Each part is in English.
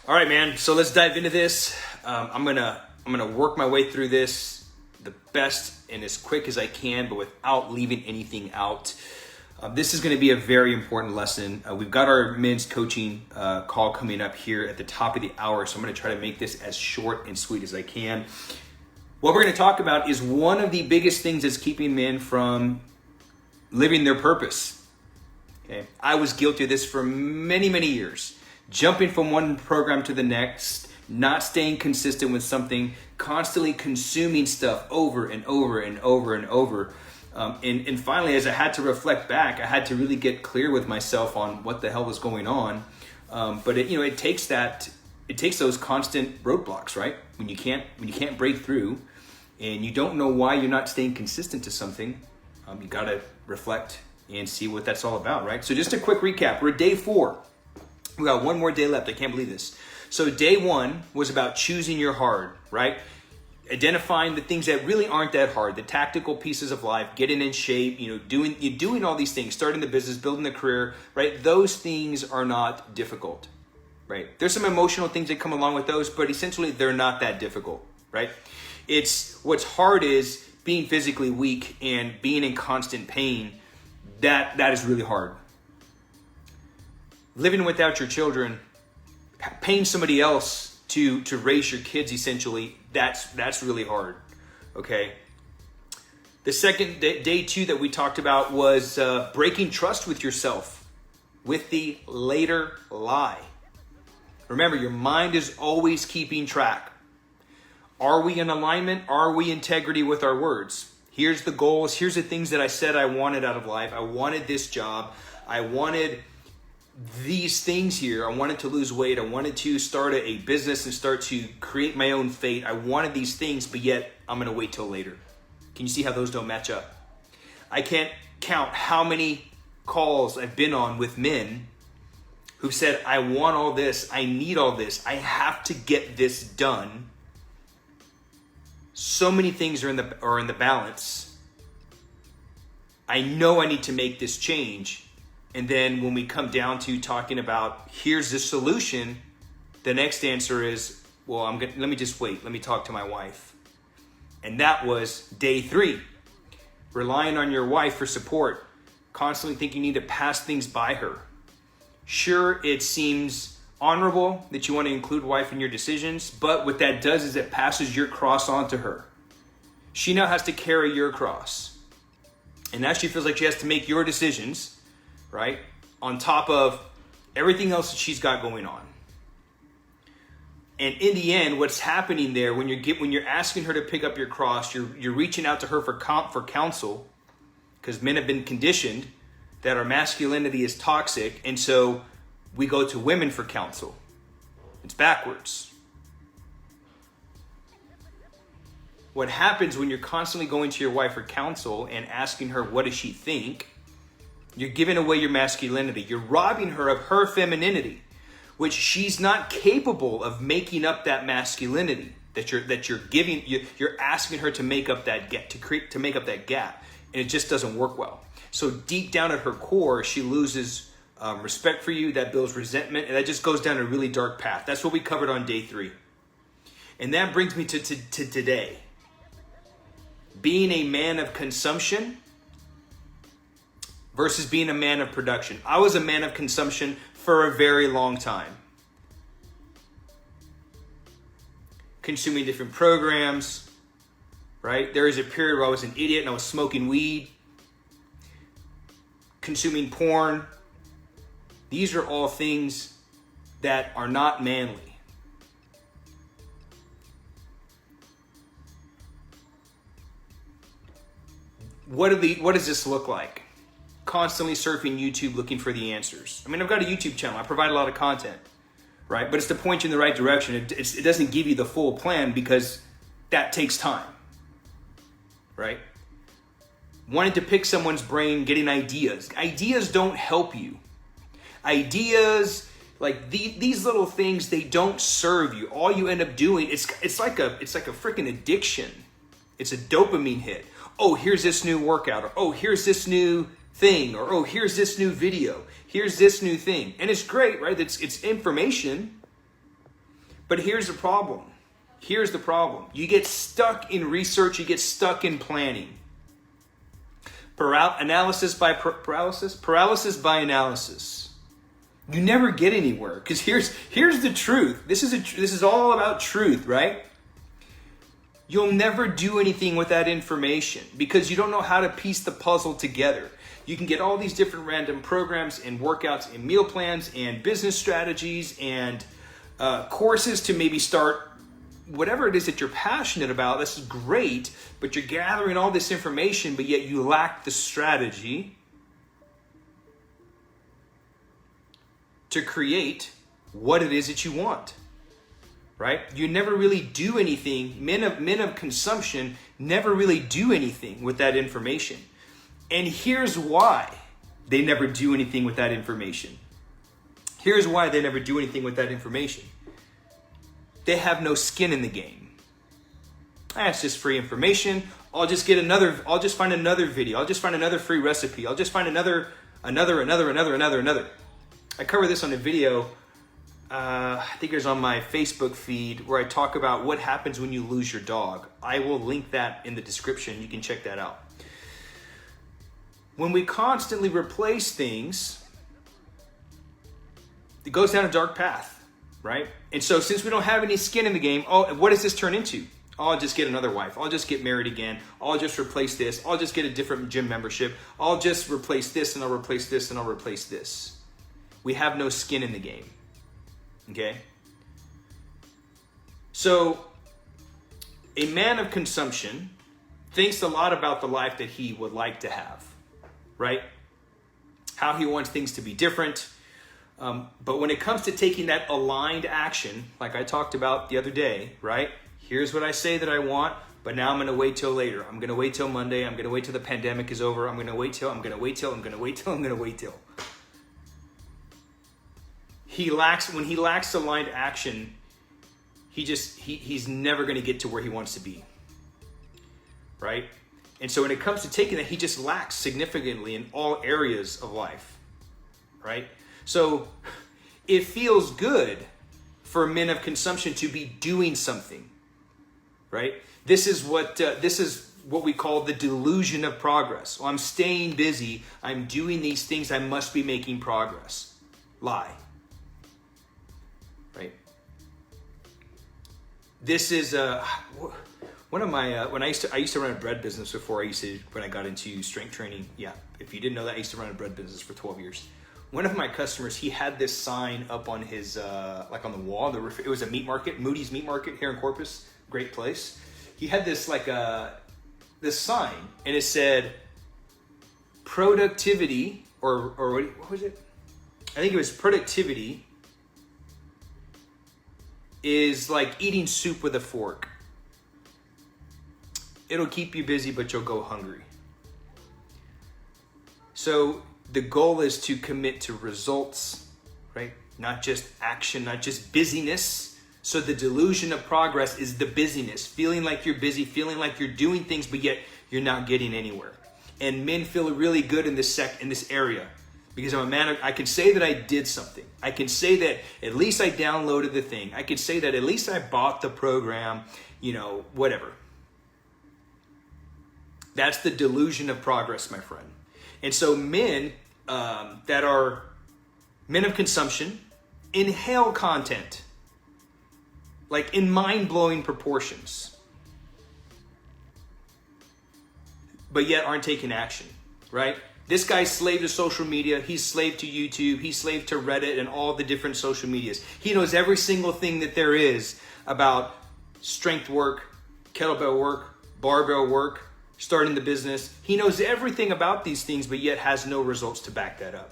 All right, man. So let's dive into this. I'm gonna work my way through this the best and as quick as I can, but without leaving anything out. This is going to be a very important lesson. We've got our men's coaching call coming up here at the top of the hour, so I'm going to try to make this as short and sweet as I can. What we're going to talk about is one of the biggest things that's keeping men from living their purpose. Okay, I was guilty of this for many, many years. Jumping from one program to the next, not staying consistent with something, constantly consuming stuff over and over and over and over. And finally, as I had to reflect back, I had to really get clear with myself on what the hell was going on. But it takes those constant roadblocks, right? When you can't break through, and you don't know why you're not staying consistent to something, you got to reflect and see what that's all about, right? So just a quick recap. We're at day 4. We got one more day left. I can't believe this. So day 1 was about choosing your hard, right? Identifying the things that really aren't that hard, the tactical pieces of life, getting in shape, doing all these things, starting the business, building the career, right? Those things are not difficult, right? There's some emotional things that come along with those, but essentially they're not that difficult, right? It's what's hard is being physically weak and being in constant pain. That is really hard. Living without your children, paying somebody else to raise your kids, essentially, that's really hard, okay? The second day 2 that we talked about was breaking trust with yourself with the later lie. Remember, your mind is always keeping track. Are we in alignment? Are we integrity with our words? Here's the goals. Here's the things that I said I wanted out of life. I wanted this job. I wanted these things here. I wanted to lose weight. I wanted to start a business and start to create my own fate. I wanted these things, but yet I'm going to wait till later. Can you see how those don't match up? I can't count how many calls I've been on with men who said, I want all this. I need all this. I have to get this done. So many things are in the balance. I know I need to make this change. And then when we come down to talking about here's the solution, the next answer is, well, let me just wait. Let me talk to my wife. And that was day 3. Relying on your wife for support, constantly thinking you need to pass things by her. Sure, it seems honorable that you want to include wife in your decisions, but what that does is it passes your cross on to her. She now has to carry your cross. And now she feels like she has to make your decisions, right, on top of everything else that she's got going on. And in the end, what's happening there when you're asking her to pick up your cross, you're reaching out to her for counsel, because men have been conditioned that our masculinity is toxic, and so we go to women for counsel. It's backwards. What happens when you're constantly going to your wife for counsel and asking her what does she think? You're giving away your masculinity. You're robbing her of her femininity, which she's not capable of making up that masculinity that you're giving. You're asking her to make up that gap, to make up that gap, and it just doesn't work well. So deep down at her core, she loses respect for you. That builds resentment, and that just goes down a really dark path. That's what we covered on day 3, and that brings me to today. Being a man of consumption versus being a man of production. I was a man of consumption for a very long time. Consuming different programs, right? There was a period where I was an idiot and I was smoking weed, consuming porn. These are all things that are not manly. What does this look like? Constantly surfing YouTube looking for the answers. I mean, I've got a YouTube channel. I provide a lot of content, right? But it's to point you in the right direction. It doesn't give you the full plan because that takes time, right? Wanting to pick someone's brain, getting ideas. Ideas don't help you. Ideas, like these little things, they don't serve you. All you end up doing, it's like a freaking addiction. It's a dopamine hit. Oh, here's this new workout, or oh, here's this new thing, or oh, here's this new video, here's this new thing. And it's great, right? It's information, But here's the problem. Here's the problem. You get stuck in research. You get stuck in planning. Paralysis by analysis. You never get anywhere, because here's the truth. This is all about truth, right? You'll never do anything with that information because you don't know how to piece the puzzle together. You can get all these different random programs and workouts and meal plans and business strategies and courses to maybe start whatever it is that you're passionate about. This is great, but you're gathering all this information, but yet you lack the strategy to create what it is that you want, right? You never really do anything. Men of consumption never really do anything with that information. And here's why they never do anything with that information. Here's why they never do anything with that information. They have no skin in the game. That's just free information. I'll just find another video. I'll just find another free recipe. I'll just find another. I cover this on a video, I think it was on my Facebook feed, where I talk about what happens when you lose your dog. I will link that in the description. You can check that out. When we constantly replace things, it goes down a dark path. Right? And so since we don't have any skin in the game, what does this turn into? I'll just get another wife. I'll just get married again. I'll just replace this. I'll just get a different gym membership. I'll just replace this and I'll replace this and I'll replace this. We have no skin in the game. Okay? So a man of consumption thinks a lot about the life that he would like to have, right? How he wants things to be different. But when it comes to taking that aligned action, like I talked about the other day, right? Here's what I say that I want, but now I'm going to wait till later. I'm going to wait till Monday. I'm going to wait till the pandemic is over. I'm going to wait till. When he lacks aligned action, he's never going to get to where he wants to be, right? And so when it comes to taking that, he just lacks significantly in all areas of life, right? So it feels good for men of consumption to be doing something, right? This is what we call the delusion of progress. Well, I'm staying busy. I'm doing these things. I must be making progress. Lie, right? This is one of my when I used to run a bread business before when I got into strength training. Yeah, if you didn't know that, I used to run a bread business for 12 years. One of my customers, he had this sign up on his, like on the wall. It was a meat market, Moody's Meat Market here in Corpus, great place. He had this this sign, and it said, productivity, or what was it? I think it was productivity is like eating soup with a fork. It'll keep you busy, but you'll go hungry. So the goal is to commit to results, right? Not just action, not just busyness. So the delusion of progress is the busyness, feeling like you're busy, feeling like you're doing things, but yet you're not getting anywhere. And men feel really good in this area because I'm a man. I can say that I did something. I can say that at least I downloaded the thing. I can say that at least I bought the program, whatever. That's the delusion of progress, my friend. And so men that are men of consumption inhale content like in mind-blowing proportions, but yet aren't taking action, right? This guy's slave to social media. He's slave to YouTube. He's slave to Reddit and all the different social medias. He knows every single thing that there is about strength work, kettlebell work, barbell work, starting the business. He knows everything about these things, but yet has no results to back that up,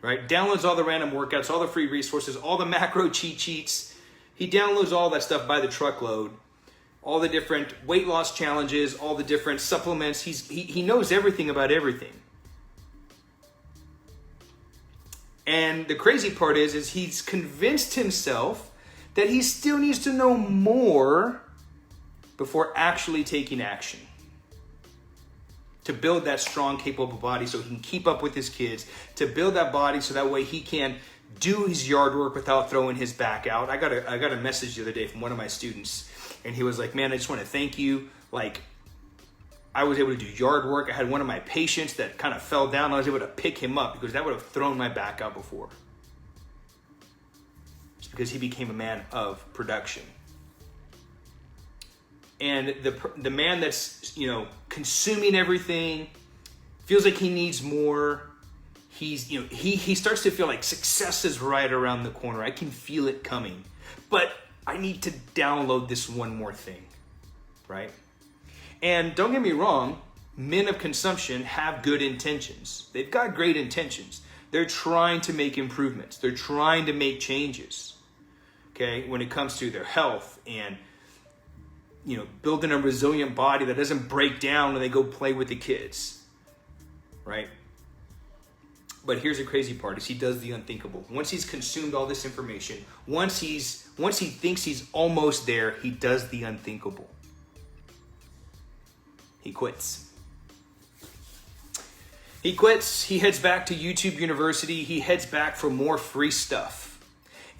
right? Downloads all the random workouts, all the free resources, all the macro cheat sheets. He downloads all that stuff by the truckload, all the different weight loss challenges, all the different supplements. He knows everything about everything. And the crazy part is he's convinced himself that he still needs to know more before actually taking action to build that strong, capable body so he can keep up with his kids, to build that body so that way he can do his yard work without throwing his back out. I got a message the other day from one of my students, and he was like, man, I just want to thank you. Like, I was able to do yard work. I had one of my patients that kind of fell down. I was able to pick him up because that would have thrown my back out before. It's because he became a man of production. And the man that's, consuming everything, feels like he needs more. He starts to feel like success is right around the corner. I can feel it coming. But I need to download this one more thing, right? And don't get me wrong, men of consumption have good intentions. They've got great intentions. They're trying to make improvements. They're trying to make changes, okay, when it comes to their health and, building a resilient body that doesn't break down when they go play with the kids, right? But here's the crazy part is he does the unthinkable. Once he's consumed all this information, once he thinks he's almost there, he does the unthinkable. He quits. He quits. He heads back to YouTube University. He heads back for more free stuff.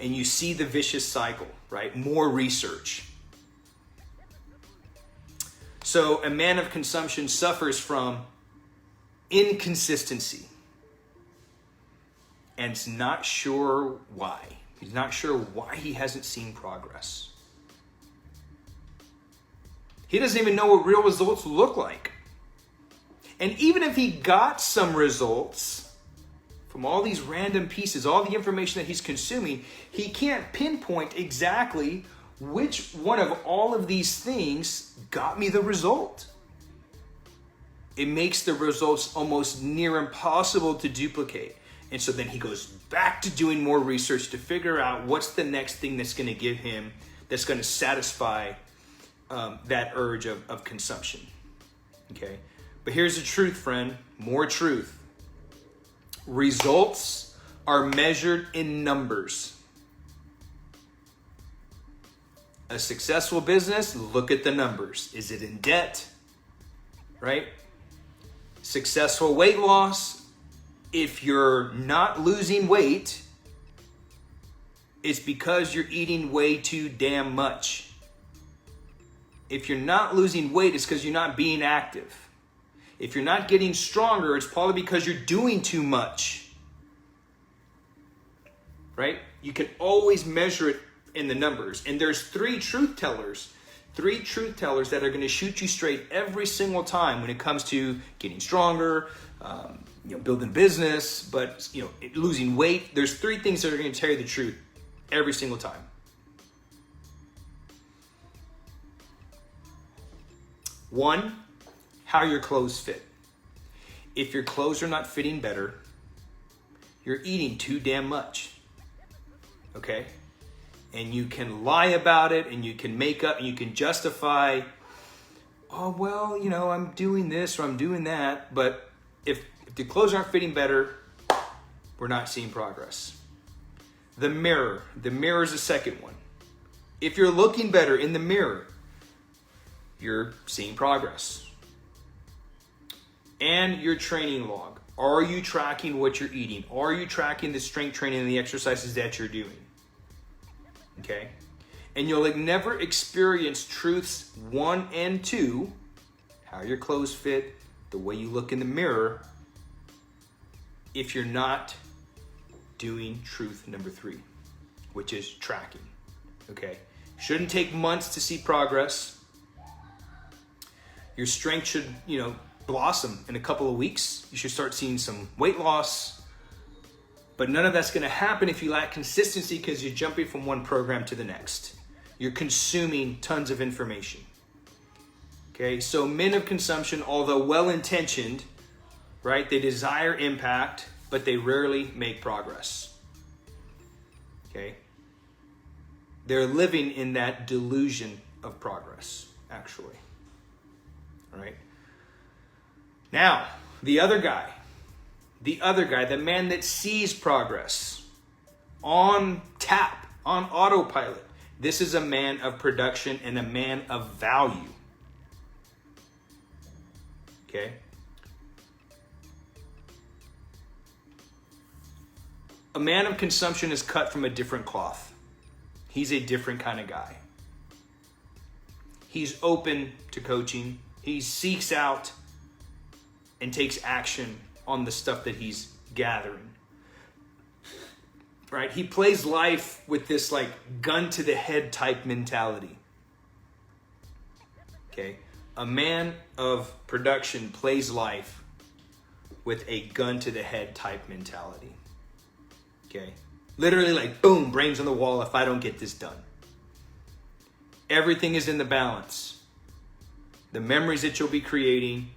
And you see the vicious cycle, right? More research. So a man of consumption suffers from inconsistency. And is not sure why. He's not sure why he hasn't seen progress. He doesn't even know what real results look like. And even if he got some results from all these random pieces, all the information that he's consuming, he can't pinpoint exactly which one of all of these things got me the result. It makes the results almost near impossible to duplicate. And so then he goes back to doing more research to figure out what's the next thing that's going to give him, that's going to satisfy that urge of consumption. Okay? But here's the truth, friend. More truth. Results are measured in numbers. A successful business, look at the numbers. Is it in debt? Right? Successful weight loss, if you're not losing weight, it's because you're eating way too damn much. If you're not losing weight, it's because you're not being active. If you're not getting stronger, it's probably because you're doing too much. Right? You can always measure it in the numbers. And there's three truth tellers that are going to shoot you straight every single time when it comes to getting stronger, building business, but losing weight. There's three things that are going to tell you the truth every single time. One, how your clothes fit. If your clothes are not fitting better, you're eating too damn much. Okay? And you can lie about it, and you can make up, and you can justify, oh, well, I'm doing this or I'm doing that. But if the clothes aren't fitting better, we're not seeing progress. The mirror is the second one. If you're looking better in the mirror, you're seeing progress. And your training log. Are you tracking what you're eating? Are you tracking the strength training and the exercises that you're doing? Okay? And you'll never experience truths 1 and 2, how your clothes fit, the way you look in the mirror, if you're not doing truth number 3, which is tracking. Okay? Shouldn't take months to see progress. Your strength should, blossom in a couple of weeks. You should start seeing some weight loss. But none of that's going to happen if you lack consistency because you're jumping from one program to the next. You're consuming tons of information. Okay, so men of consumption, although well-intentioned, right, they desire impact, but they rarely make progress. Okay? They're living in that delusion of progress, actually. All right? Now, the other guy, the man that sees progress on tap, on autopilot. This is a man of production and a man of value. Okay? A man of consumption is cut from a different cloth. He's a different kind of guy. He's open to coaching. He seeks out and takes action on the stuff that he's gathering. Right? He plays life with this like gun to the head type mentality. Okay? A man of production plays life with a gun to the head type mentality. Okay? Literally like, boom, brains on the wall if I don't get this done. Everything is in the balance. The memories that you'll be creating,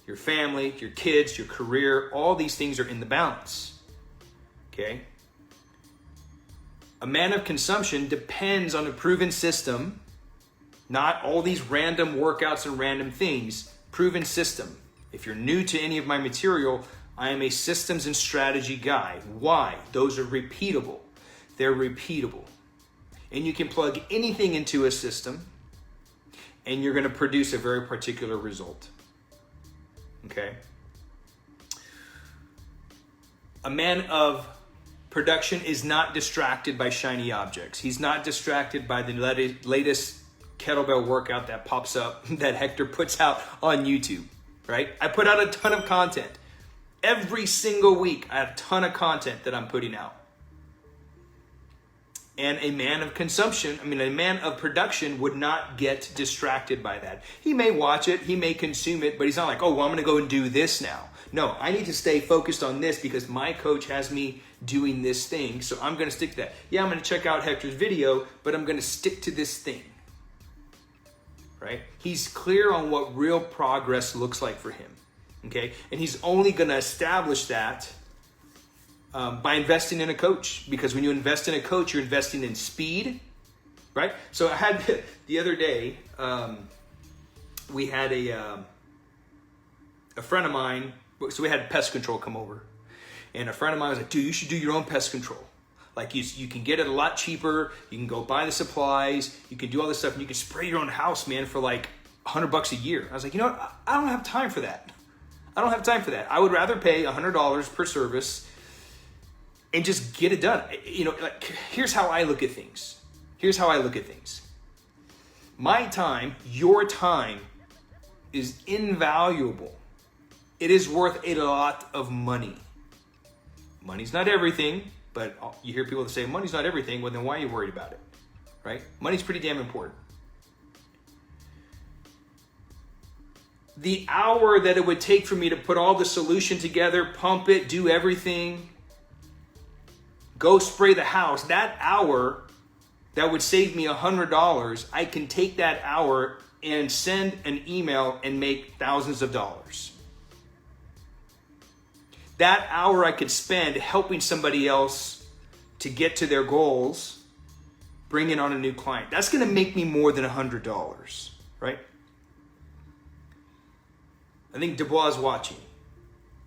your family, your kids, your career, all these things are in the balance. Okay? A man of consumption depends on a proven system, not all these random workouts and random things. Proven system. If you're new to any of my material, I am a systems and strategy guy. Why? Those are repeatable. They're repeatable. And you can plug anything into a system and you're going to produce a very particular result. Okay? A man of production is not distracted by shiny objects. He's not distracted by the latest kettlebell workout that pops up that Hector puts out on YouTube, right? I put out a ton of content. Every single week, I have a ton of content that I'm putting out. And a man of consumption, a man of production would not get distracted by that. He may watch it, he may consume it, but he's not like, oh, well, I'm going to go and do this now. No, I need to stay focused on this because my coach has me doing this thing, so I'm going to stick to that. Yeah, I'm going to check out Hector's video, but I'm going to stick to this thing. Right? He's clear on what real progress looks like for him. Okay? And he's only going to establish that by investing in a coach, because when you invest in a coach, you're investing in speed, right? So I had the other day, we had a friend of mine, so we had pest control come over, and a friend of mine was like, dude, you should do your own pest control. Like you can get it a lot cheaper. You can go buy the supplies. You can do all this stuff, and you can spray your own house, man, for like $100 a year. I was like, you know what? I don't have time for that. I don't have time for that. I would rather pay $100 per service and just get it done. You know, like, here's how I look at things. My time, your time, is invaluable. It is worth a lot of money. Money's not everything, but you hear people that say money's not everything. Well, then why are you worried about it, right? Money's pretty damn important. The hour that it would take for me to put all the solution together, pump it, do everything, go spray the house, that hour that would save me $100, I can take that hour and send an email and make thousands of dollars. That hour I could spend helping somebody else to get to their goals, bringing on a new client. That's going to make me more than $100, right? I think Dubois is watching.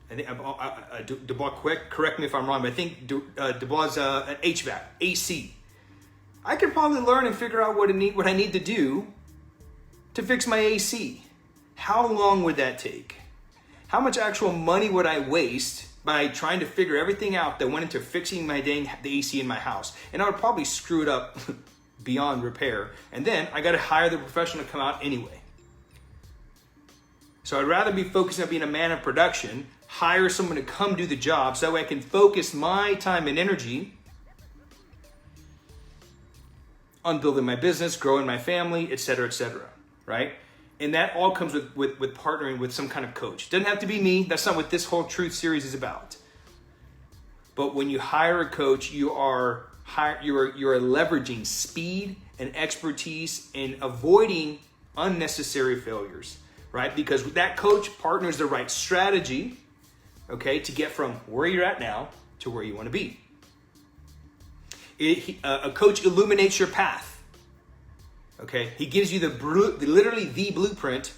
I think Dubois, correct me if I'm wrong, but I think Dubois is an HVAC, AC. I could probably learn and figure out what I need to do to fix my AC. How long would that take? How much actual money would I waste by trying to figure everything out that went into fixing the AC in my house? And I would probably screw it up beyond repair. And then I got to hire the professional to come out anyway. So I'd rather be focused on being a man of production, hire someone to come do the job so that way I can focus my time and energy on building my business, growing my family, etc., right? And that all comes with partnering with some kind of coach. Doesn't have to be me. That's not what this whole Truth series is about. But when you hire a coach, you are leveraging speed and expertise and avoiding unnecessary failures, right? Because that coach partners the right strategy, okay, to get from where you're at now to where you want to be. A coach illuminates your path, okay? He gives you literally the blueprint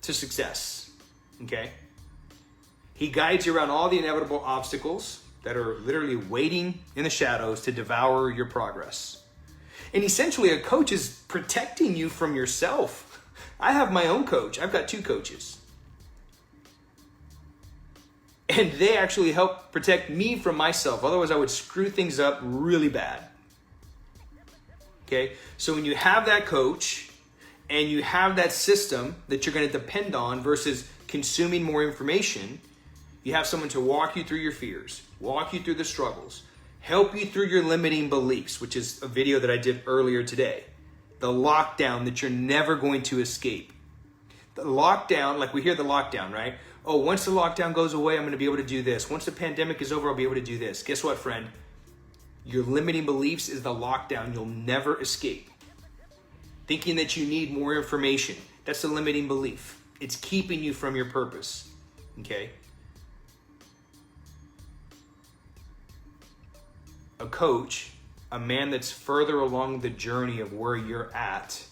to success, okay? He guides you around all the inevitable obstacles that are literally waiting in the shadows to devour your progress. And essentially, a coach is protecting you from yourself. I have my own coach. I've got 2 coaches. And they actually help protect me from myself. Otherwise, I would screw things up really bad. Okay? So when you have that coach and you have that system that you're going to depend on versus consuming more information, you have someone to walk you through your fears, walk you through the struggles, help you through your limiting beliefs, which is a video that I did earlier today. The lockdown that you're never going to escape. The lockdown, like we hear the lockdown, right? Oh, once the lockdown goes away, I'm going to be able to do this. Once the pandemic is over, I'll be able to do this. Guess what, friend? Your limiting beliefs is the lockdown you'll never escape. Thinking that you need more information, that's a limiting belief. It's keeping you from your purpose, okay? A coach, a man that's further along the journey of where you're at,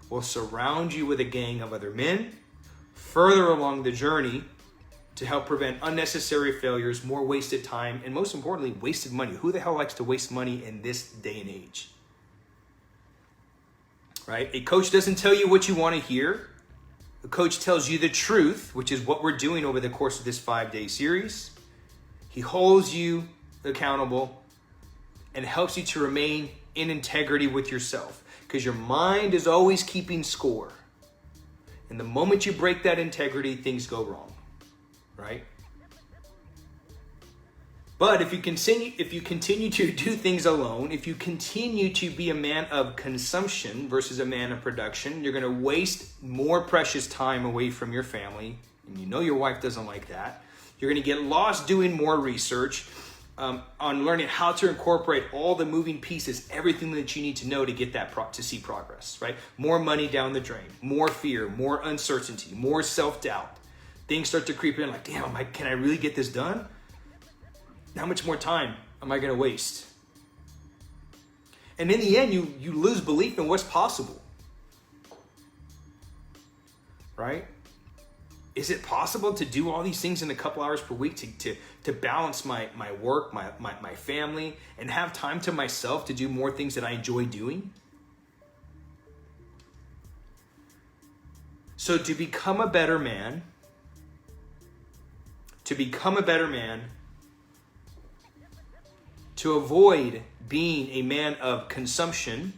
will surround you with a gang of other men, further along the journey to help prevent unnecessary failures, more wasted time, and most importantly, wasted money. Who the hell likes to waste money in this day and age? Right? A coach doesn't tell you what you want to hear. A coach tells you the truth, which is what we're doing over the course of this 5-day series. He holds you accountable and helps you to remain in integrity with yourself, because your mind is always keeping score. And the moment you break that integrity, things go wrong, right? But if you continue to do things alone, if you continue to be a man of consumption versus a man of production, you're going to waste more precious time away from your family. And you know your wife doesn't like that. You're going to get lost doing more research on learning how to incorporate all the moving pieces, everything that you need to know to get that to see progress, right? More money down the drain, more fear, more uncertainty, more self-doubt. Things start to creep in like, damn, can I really get this done? How much more time am I going to waste? And in the end, you lose belief in what's possible, right? Is it possible to do all these things in a couple hours per week to balance my work, my family, and have time to myself to do more things that I enjoy doing? So to become a better man, to avoid being a man of consumption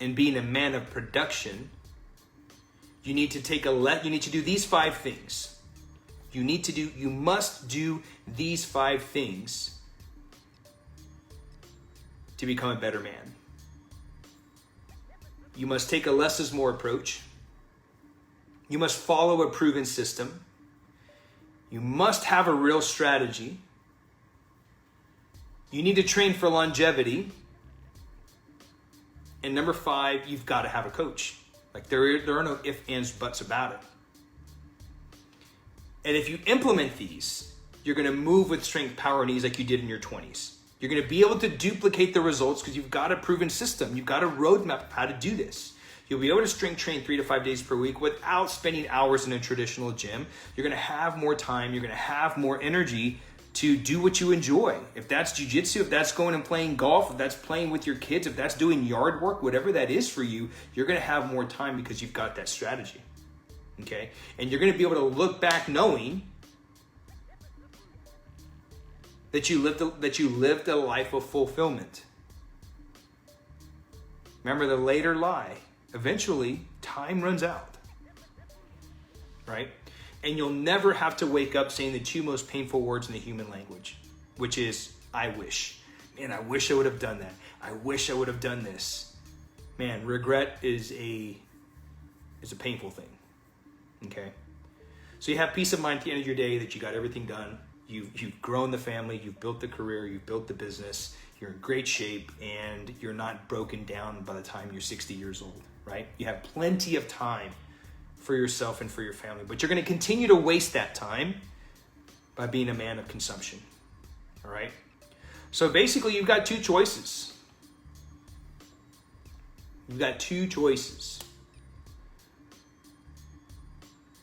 and being a man of production, you need to do these 5 things. You must do these 5 things to become a better man. You must take a less is more approach. You must follow a proven system. You must have a real strategy. You need to train for longevity. And number 5, you've got to have a coach. Like there are no ifs, ands, buts about it. And if you implement these, you're going to move with strength, power, and ease like you did in your 20s. You're going to be able to duplicate the results because you've got a proven system. You've got a roadmap of how to do this. You'll be able to strength train 3 to 5 days per week without spending hours in a traditional gym. You're going to have more time. You're going to have more energy to do what you enjoy. If that's jiu-jitsu, if that's going and playing golf, if that's playing with your kids, if that's doing yard work, whatever that is for you, you're going to have more time because you've got that strategy. Okay? And you're going to be able to look back knowing that you lived a life of fulfillment. Remember the later lie. Eventually, time runs out. Right? And you'll never have to wake up saying the 2 most painful words in the human language, which is, I wish. Man, I wish I would have done that. I wish I would have done this. Man, regret is a painful thing. Okay? So you have peace of mind at the end of your day that you got everything done. You've grown the family, you've built the career, you've built the business, you're in great shape, and you're not broken down by the time you're 60 years old, right? You have plenty of time for yourself and for your family, but you're going to continue to waste that time by being a man of consumption. All right? So basically, you've got 2 choices. You've got 2 choices.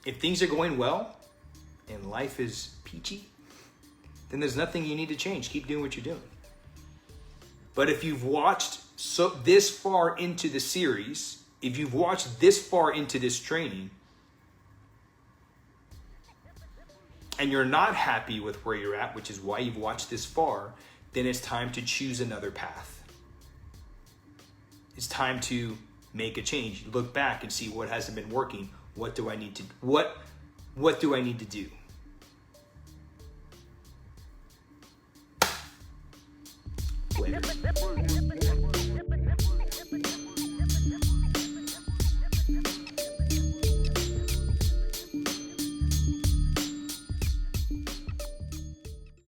If things are going well and life is peachy, then there's nothing you need to change. Keep doing what you're doing. But if you've watched this far into the series, if you've watched this far into this training, and you're not happy with where you're at, which is why you've watched this far, then it's time to choose another path. It's time to make a change. Look back and see what hasn't been working. What do I need to what do I need to do? Later.